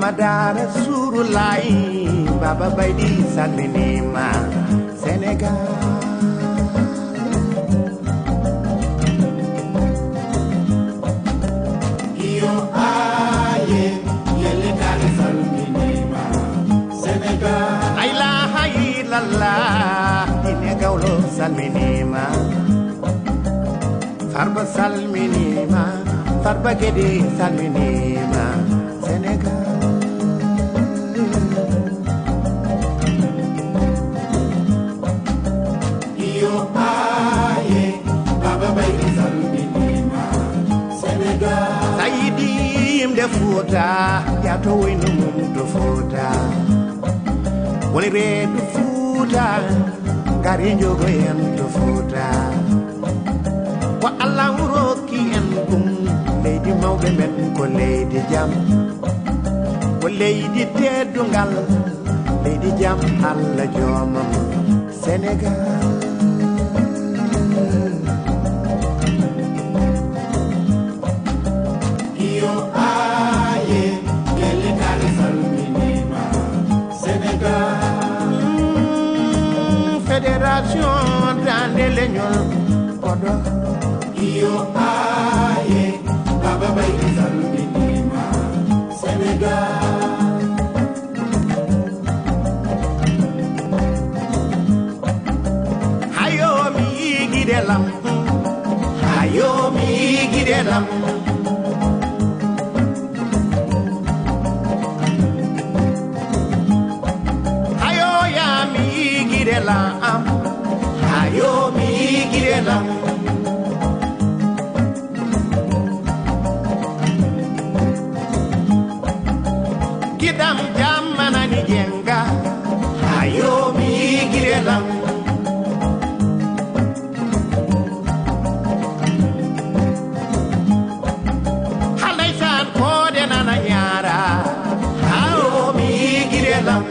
Madara Surulai Baba Baidi Salminima Senegal Iyo aye Yele Dara Salminima Senegal La ilaha illallah Inegaulo Salminima Farba Salminima Farba Gede Salminima Senegal Iyo aye Baba Baidi Salminima Senegal Saidim de Fouta Yato winum de Fouta Wali redu Fouta Garinjo goyen de Fouta Wa Allah roki en kum Lady Mawbe men ko Lady Jam Ko Lady Tedungal Lady Jam Allah jomam Senegal Iyo aye Yele Dara Salminima Senegal Fédération Dande Leñol Kodo Iyo aye Baba Baidi Salminima Senegal Hayo mi gidelam Hayo mi gidelam Hayo ya mi gidelam Hayo mi gidelam Gidam jamana ni jenga Hayo mi gidelam Halaisan kode nana nyara Hayo mi gidelam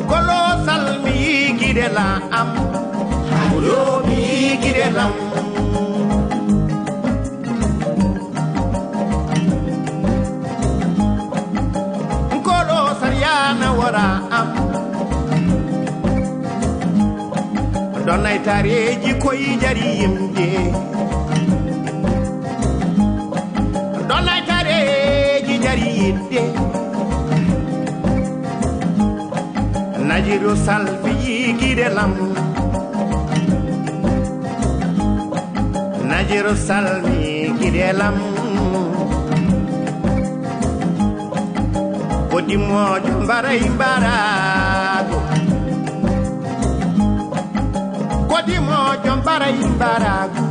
Kolo salmi gidelam Hayo mi gidelam Wara am Donay tareji koy jari yimde Donay tareji jari yidde Najiru salfi gidelam Najiru salmi gidelam Kodi mojo mbaray mbarago Kodi mojo mbaray mbarago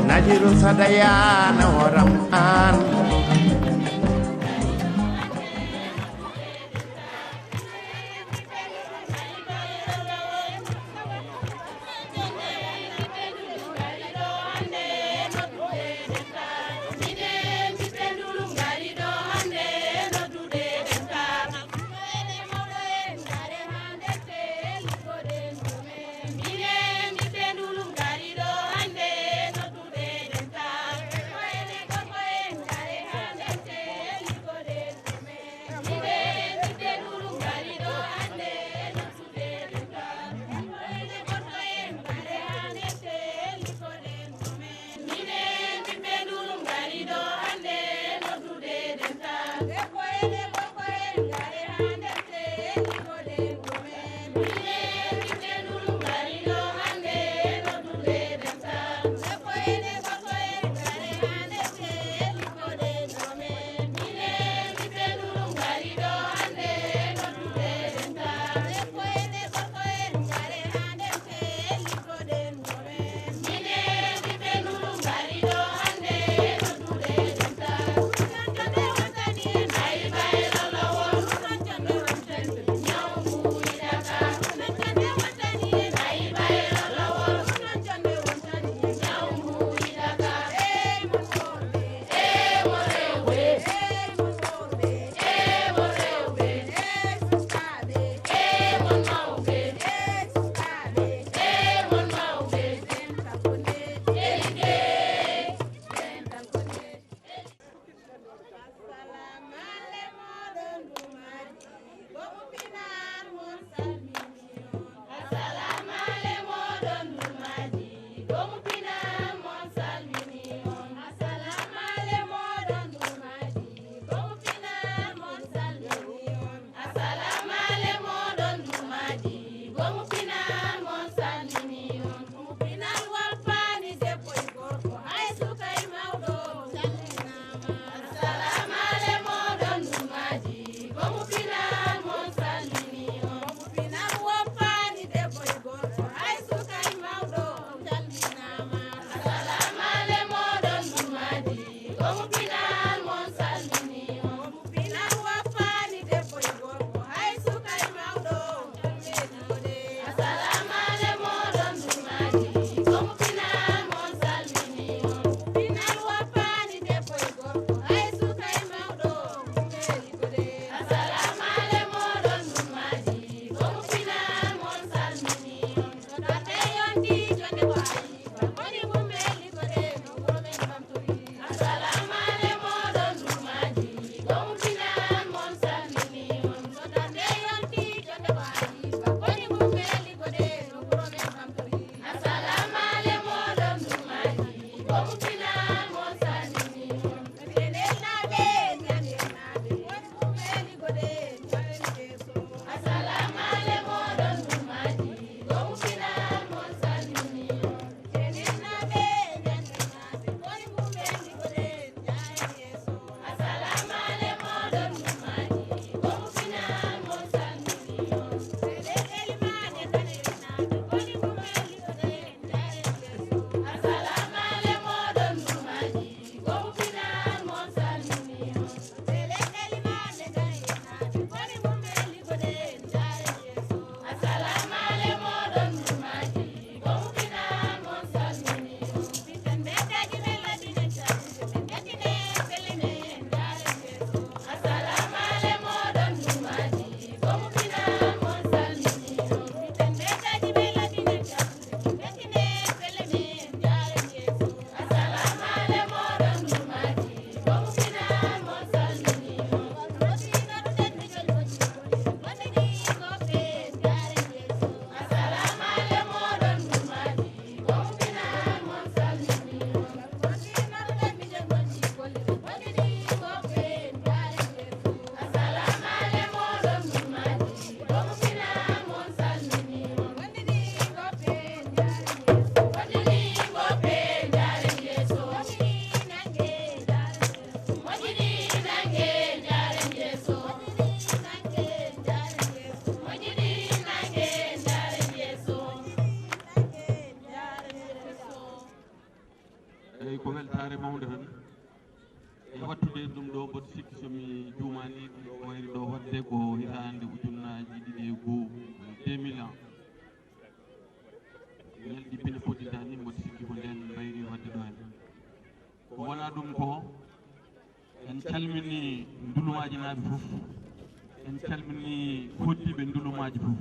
Najiru sadayana waram an ko weltare mawde tan e wattude ɗum ɗo mboɗo sikki somi juumani ɗum ɗo wayri ɗo wadde ko hitande ujunnaji ɗiɗi e goho 2000 ans ñalɗi pine poɗɗitani mboɗo sikki ko nden mbayri wadde ɗo hen ko wona ɗum ko en calmini ndulumaji naaɓe foof en calmini koddiɓe ndulumaji foof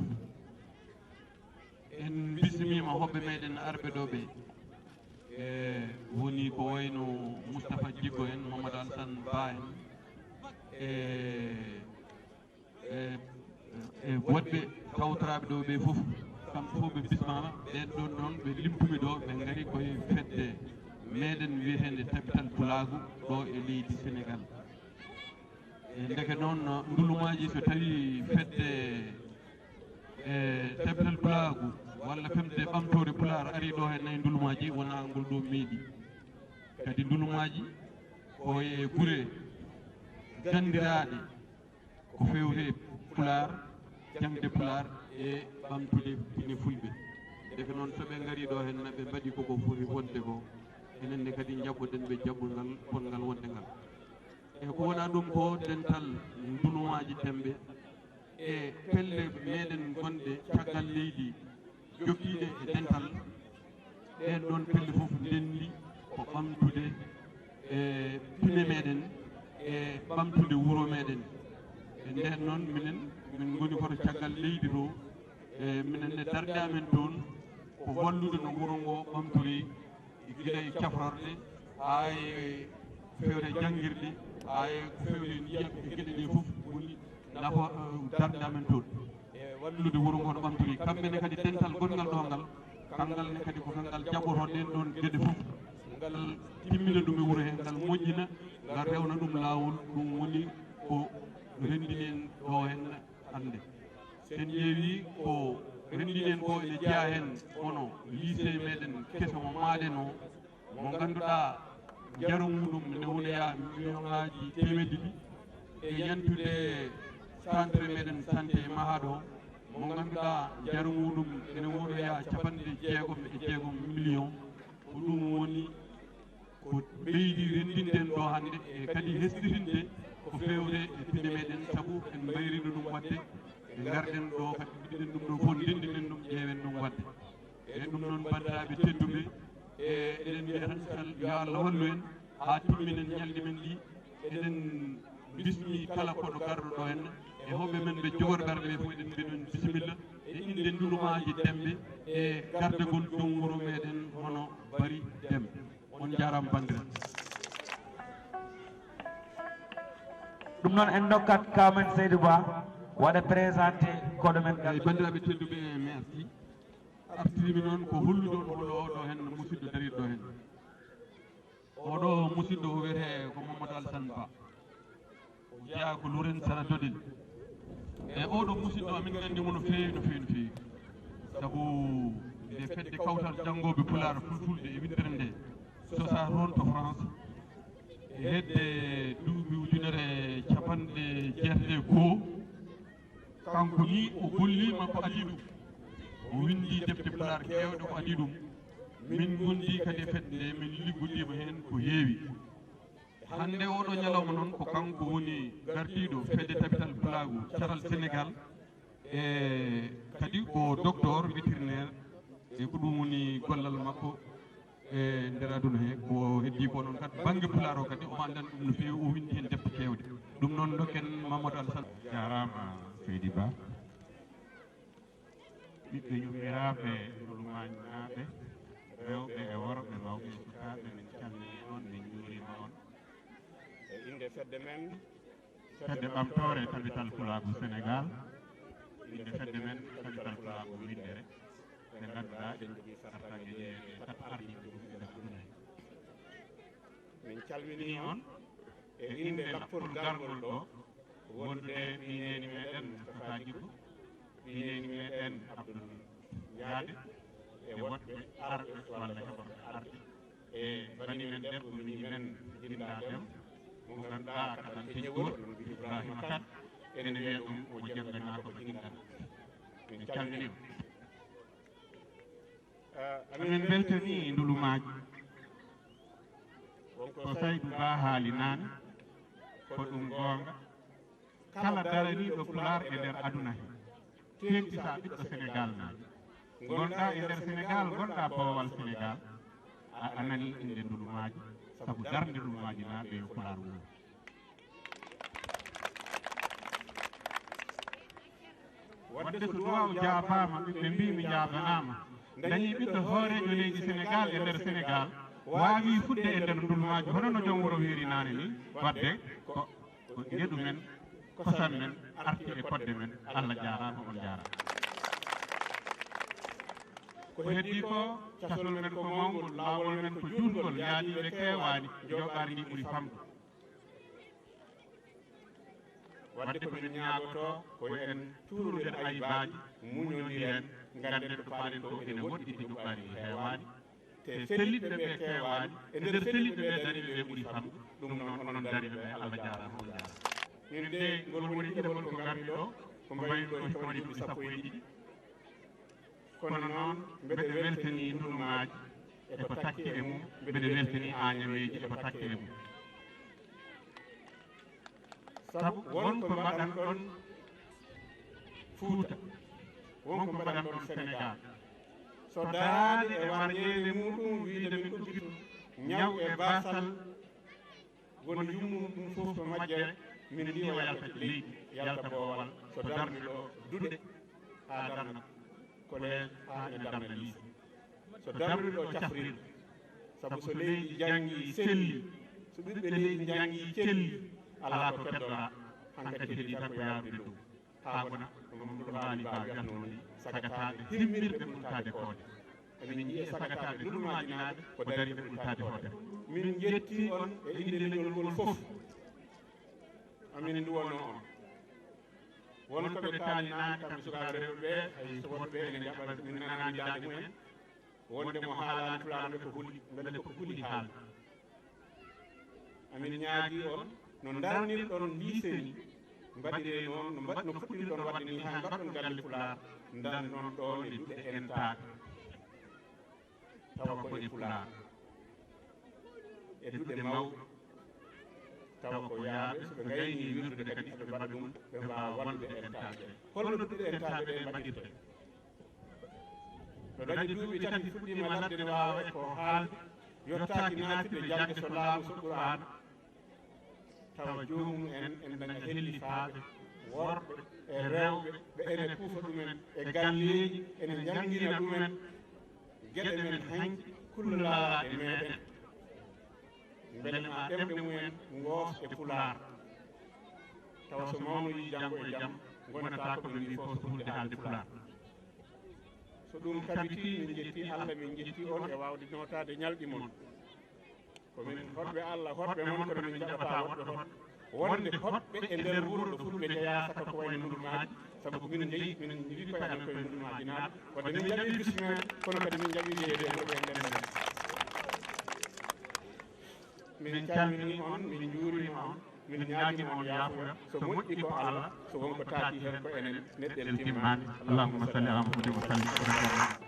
en bisimima hoɓɓe meɗen arɓe ɗo ɓe woni ko wayno Moustapha Djiggo en Mamadou Alassane Ba en e woɗɓe tawtoraɓe ɗo ɓe foof kamɓe fof ɓe bismama ɓen ɗon noon ɓe limtumi ɗo ɓe gaari koye fedde meɗen wiyetede tabital pulagu ɗo e leydi Sénégal e ndeke noon ndulumaji so tawi fedde tabital pulagu walla femde ɓamtore pular ari ɗo hen e ndulumaji wona ngol ɗo meeɗi kadi ndulumaji koye guure gandiraɗe ko fewte pular jangde pular e ɓamtude pine fulɓe defe noon soɓe gaari ɗo hen ɓe mbaɗi koko foti wonde ko enenne kadi jaɓɓoɗen ɓe jaɓɓugal pongal wonde ngal e ko wona ɗum ko dental ndulumaji temɓe e pelle meɗen gonɗe caggal leydi jokkiɗe e dental ɗen ɗon pelle foof ndendi ko ɓamtude e pine meɗen e ɓamtude wuuro meɗen e nden noon minen min goni koto caggal leydi to e minen ne darde amen toon ko wallude no wuuro ngo ɓamtori guila e cafrorde haa e fewde janguirɗe haa e ko fewde ndiyam e gueɗe ɗe foof woni nafa darde amen toon e wallude wuuro ngo no ɓamtori kamɓene kadi dental gongal ɗo ngal kangal ne kadi ko kangal jaɓoto ɗen ɗon gueɗe foof ngal timmina ɗum e wuuro he ngal moƴƴina ngal rewna ɗum lawol ɗum woni ko rendinen ɗo hen hande sen ƴeewi ko rendinen ko ene jeeya hen kono lycée meɗen keso mo maaɗen o mo ganduɗa jaru muɗum ne wonoya million ngaji temedde ɗiɗi e yantude centre meɗen santé mahaɗo mo ganduɗa jaru muɗum ene wonoya capanɗe jeegom e jeegom million ko ɗum woni ko ɓeydi rendinden ɗo hannde e kadi hestirinde ko fewde e pine meɗen sabu en mbayrino ɗum wadde e garɗen ɗo kadi mbiɗen ɗum ɗo fof ndendinen ɗum ƴeewen ɗum wadde e ɗum noon bandiraɓe tedduɓe e eɗen mbiya tan yo Allah wallu en ha timminen ñalɗi men ɗi eɗen bismi kala koɗo garɗo ɗo henne e hoɓɓe men ɓe jogorɓerɓe ɓe fof eɗen mbiɗon bisimilla e inde ndulumaji Demɓe e gardegol dow wuuro meɗen hono Bari Demɓe on jarama bandiraɓe. ɗum noon en dokkat kamen Seydou Ba waɗa présenté koɗo men eyi bandiraɓe tedduɓe merci artirimi noon ko hollude on holo oɗo hen musidɗo dariɗo hen oɗo musidɗo o wiyete ko Mamadou Alassane Ba o jeeya ko Louren Sara Dodil e oɗo musidɗo amin gandimo no fewi no fewi no fewi saabu nde fedde kawtal janggoɓe Pulaar fulfulde e widdere nde sosa toon to France e hedde duuɓi ujunere capanɗe jeetati goho kanko ni o gollima ko adi ɗum o windi defte Pulaar kewɗe ko adi ɗum min gondi kadi e fedde nde min liggodima hen ko heewi hande oɗo ñalawma noon ko kanko woni gardiɗo fedde tabital Pulaagu caral Sénégal e kadi ko docteur vétérinaire e ko ɗum woni gollal makko e nder aduna he ko heddi ko noon kadi banggue Pulaar o kadi omo andan ɗum no fewi o windi hen defte kewɗe ɗum noon dokken Mamadou Alassane jarama Seydi Ba ɓiɓɓe yummiraɓe ndulumaji naaɓe rewɓe e worɓe mawɓe e sukaɓe min calmini on min juurima on e inde fedde men fedde ɓamtore tabital Pulaagu Sénégal inde fedde men tabital Pulaagu windere ɓe ganduɗa ɓe jogui sartaji ɗe tat ardiɓe ɗum ɓe aduna min calmini on e inde lappol gargol ɗo wondude ɓineni meɗen Moustapha Djibou ɓineni meɗen Abdoul Diade e woɗɓe arɓe walla heɓorɓe arɓe e banimen debbo mini men jinɗa dem mo ganduɗa kaɗan teñgol Ibrahima Kane ene wiya ɗum o jangganako ɓe jinɗan min calminima amin beltani ndulumaji ko Saydou Ba haali nane ko ɗum gonga kala daraniɗo Pulaar e nder aduna he tengtita ɓiɗɗo Sénégal naji gonɗa e nder Sénégal gonɗa bowal Sénégal a nani inde ndulumaji saabu darde ndulumaji naaɓe yo Pulaar wuuro wadde so duwaw jaabama ɓiɓɓe mbi mi jaabanama dañi ɓiɗɗo hoorejo leydi Sénégal e nder Sénégal wawi fudde e nder ndulumaji hono no joom wuuro weeri nane ni wadde ko geɗu men kosan men arti e kodde men Allah jarama on jarama ko heddi ko casol men ko mawgol laawol men ko juutgol yaadiɓe kewani joɓari ndi ɓuuri famɗo wadde komin ñaagoto ko en cuuruɗen ayibaji muñodiren ganden to paɗen to ene woɗɗi te juɓɓari hewani te selliɓe ɓe kewani e nder selliɓe ɓe dariɓe ɓe ɓuuri famɗo ɗum noon onon dariɓe ɓe Allah jarama on jarama min de ngol woni ɗiɗaɓol ko garmi ɗo ko mbayri ɗo hikka waɗi duuɓi sappo e ɗiɗi kono noon mbeɗe weltani ndulumaji eko takki e mum mbeɗe weltani Agnamèji eko takki e mum sabu wonko mbaɗan ɗon Fuuta wonko mbaɗan ɗon Sénégal so darade e warñede muɗum wiide min ɗuɓɓitu ñaw e basal woni yummum ɗum fof to majjere min ndi o yalta leydi yalta bowal so darde ɗo duɗe ha darna collège ha ene darna lycée so darde ɗo cafrirɗo saabu so leydi janggi selli so ɓiɓɓe leydi janggi celli ala ko keddoɗa hankkadi heeɗi tan ko yaarude dow ha wona ɗum haali ba wiyatno ni sagataɓe himmirɓe ɓurtade koode emin jiiye sagataɓe ndulumaji naaɓe ko dariɓe ɓurtade hoode min jetti on e inde leñol ngol fof amin duwono on wonko ɓe taali naane kamɓe sukaɓe rewɓe ɓe hay so woɗɓe ene jaɓa min nanani dande mumen wonde mo haalani Pulaar ɓe ko huli beele ko huli haal amin ñaagui on no darnirɗon lycée ni mbaɗire noon no fuɗɗirɗon wadde ni ha mbaɗɗon galle Pulaar dan noon ɗon e duɗe entaɓe tawa ko e Pulaar e duɗe mawɓe tawa ko yaaɓe so ɓe gayni wirdude kadi ɓe mbaɗa ɗum ɓe mbawa wallude entaɓe ɓe holno ɗuɗe entaɓe ɓe mbaɗirte to dañi duuɓi tati fuɗɗima ladde ne wawa ko haalde yottaki naatiɓe jagge so laamu soɓɓuraano tawa joomum en daña helli faaɓe worɓe e rewɓe ɓe ene kuufa ɗumen e galleeji ene janngina ɗumen geɗe men hanki kulla laaɗe meɗen mbele ma ɗemɗe mumen ngoos e pulaar tawa so mawnoyi janngo e jam gonata ko ɓe mbi fof so hulde haalde pulaar so ɗum tabiti min jetti Allah min jetti on e wawde notade ñalɗi mon komin hoɗɓe Allah hoɗɓe mon kono min jaɓata woɗɓe hoɗ wonde hoɗɓe e nder wuro ɗo fulɓe jeeya saka ko wayno nduɗumaji saabu ko min jeeyi min jiɗi koye amen koye nduɗumaji naaɓe wadde min jaɓi bismimen kono kadi min jaɓi jeeyede e ɓe nden min calmini on min juurima on min ñaagima on yaafuya so moƴƴi ko Allah so wonko taati hen ko enen neɗɗen timmani allahumma salli ala muhammadin wa sallim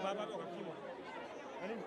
baba ɗo ko kimo anin